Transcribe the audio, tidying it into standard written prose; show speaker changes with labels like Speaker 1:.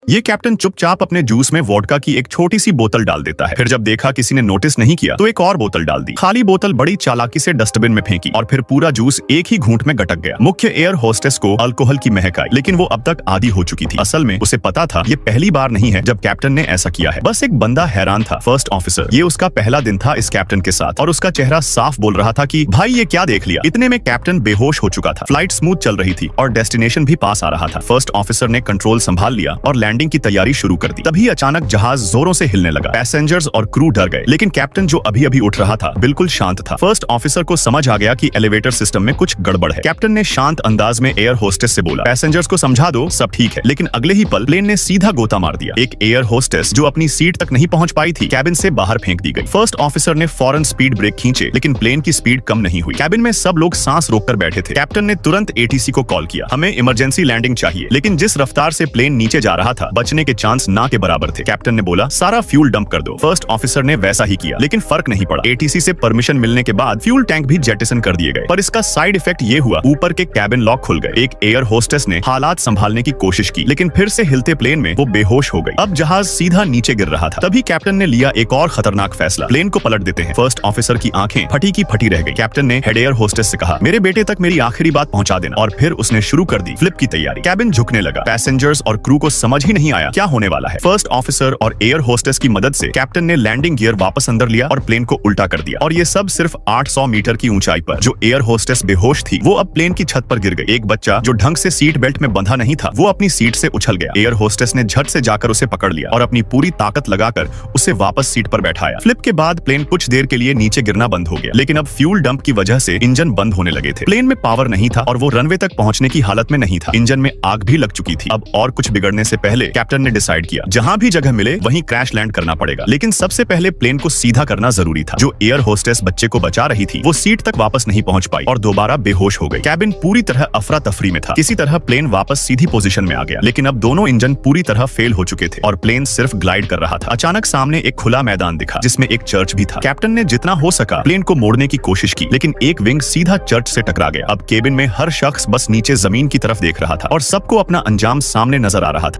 Speaker 1: ये कैप्टन चुपचाप अपने जूस में वोडका की एक छोटी सी बोतल डाल देता है। फिर जब देखा किसी ने नोटिस नहीं किया तो एक और बोतल डाल दी। खाली बोतल बड़ी चालाकी से डस्टबिन में फेंकी और फिर पूरा जूस एक ही घूंट में गटक गया। मुख्य एयर होस्टेस को अल्कोहल की महक आई, लेकिन वो अब तक आदी हो चुकी थी। असल में उसे पता था ये पहली बार नहीं है जब कैप्टन ने ऐसा किया है। बस एक बंदा हैरान था, फर्स्ट ऑफिसर। ये उसका पहला दिन था इस कैप्टन के साथ और उसका चेहरा साफ बोल रहा था कि भाई ये क्या देख लिया। इतने में कैप्टन बेहोश हो चुका था। फ्लाइट स्मूथ चल रही थी और डेस्टिनेशन भी पास आ रहा था। फर्स्ट ऑफिसर ने कंट्रोल संभाल लिया और लैंडिंग की तैयारी शुरू कर दी। तभी अचानक जहाज जोरों से हिलने लगा। पैसेंजर्स और क्रू डर गए, लेकिन कैप्टन जो अभी अभी उठ रहा था बिल्कुल शांत था। फर्स्ट ऑफिसर को समझ आ गया कि एलिवेटर सिस्टम में कुछ गड़बड़ है। कैप्टन ने शांत अंदाज में एयर होस्टेस से बोला, पैसेंजर्स को समझा दो, सब ठीक है। लेकिन अगले ही पल प्लेन ने सीधा गोता मार दिया। एक एयर होस्टेस जो अपनी सीट तक नहीं पहुंच पाई थी, कैबिन से बाहर फेंक दी गई। फर्स्ट ऑफिसर ने फौरन स्पीड ब्रेक खींचे, लेकिन प्लेन की स्पीड कम नहीं हुई। कैबिन में सब लोग सांस रोककर बैठे थे। कैप्टन ने तुरंत एटीसी को कॉल किया, हमें इमरजेंसी लैंडिंग चाहिए। लेकिन जिस रफ्तार से प्लेन नीचे जा रहा था, बचने के चांस ना के बराबर थे। कैप्टन ने बोला, सारा फ्यूल डंप कर दो। फर्स्ट ऑफिसर ने वैसा ही किया, लेकिन फर्क नहीं पड़ा। एटीसी से परमिशन मिलने के बाद फ्यूल टैंक भी जेटिसन कर दिए गए, पर इसका साइड इफेक्ट ये हुआ, ऊपर के कैबिन लॉक खुल गए। एक एयर होस्टेस ने हालात संभालने की कोशिश की, लेकिन फिर से हिलते प्लेन में वो बेहोश हो गई। अब जहाज सीधा नीचे गिर रहा था। तभी कैप्टन ने लिया एक और खतरनाक फैसला, प्लेन को पलट देते हैं। फर्स्ट ऑफिसर की आंखें फटी की फटी रह गई। कैप्टन ने हेड एयर होस्टेस से कहा, मेरे बेटे तक मेरी आखिरी बात पहुंचा देना। और फिर उसने शुरू कर दी फ्लिप की तैयारी। कैबिन झुकने लगा। पैसेंजर्स और क्रू को समझ ही नहीं आया क्या होने वाला है। फर्स्ट ऑफिसर और एयर होस्टेस की मदद से कैप्टन ने लैंडिंग गियर वापस अंदर लिया और प्लेन को उल्टा कर दिया। और ये सब सिर्फ 800 मीटर की ऊंचाई पर। जो एयर होस्टेस बेहोश थी वो अब प्लेन की छत पर गिर गई। एक बच्चा जो ढंग से सीट बेल्ट में बंधा नहीं था, वो अपनी सीट से उछल गया। एयर होस्टेस ने झट से जाकर उसे पकड़ लिया और अपनी पूरी ताकत लगाकर उसे वापस सीट पर बैठाया। फ्लिप के बाद प्लेन कुछ देर के लिए नीचे गिरना बंद हो गया, लेकिन अब फ्यूल डंप की वजह से इंजन बंद होने लगे थे। प्लेन में पावर नहीं था और वो रनवे तक पहुंचने की हालत में नहीं था। इंजन में आग भी लग चुकी थी। अब और कुछ बिगड़ने से पहले कैप्टन ने डिसाइड किया, जहां भी जगह मिले वहीं क्रैश लैंड करना पड़ेगा। लेकिन सबसे पहले प्लेन को सीधा करना जरूरी था। जो एयर होस्टेस बच्चे को बचा रही थी वो सीट तक वापस नहीं पहुंच पाई और दोबारा बेहोश हो गई। कैबिन पूरी तरह अफरा तफरी में था। किसी तरह प्लेन वापस सीधी पोजीशन में आ गया, लेकिन अब दोनों इंजन पूरी तरह फेल हो चुके थे और प्लेन सिर्फ ग्लाइड कर रहा था। अचानक सामने एक खुला मैदान दिखा जिसमें एक चर्च भी था। कैप्टन ने जितना हो सका प्लेन को मोड़ने की कोशिश की, लेकिन एक विंग सीधा चर्च से टकरा गया। अब केबिन में हर शख्स बस नीचे जमीन की तरफ देख रहा था और सबको अपना अंजाम सामने नजर आ रहा था।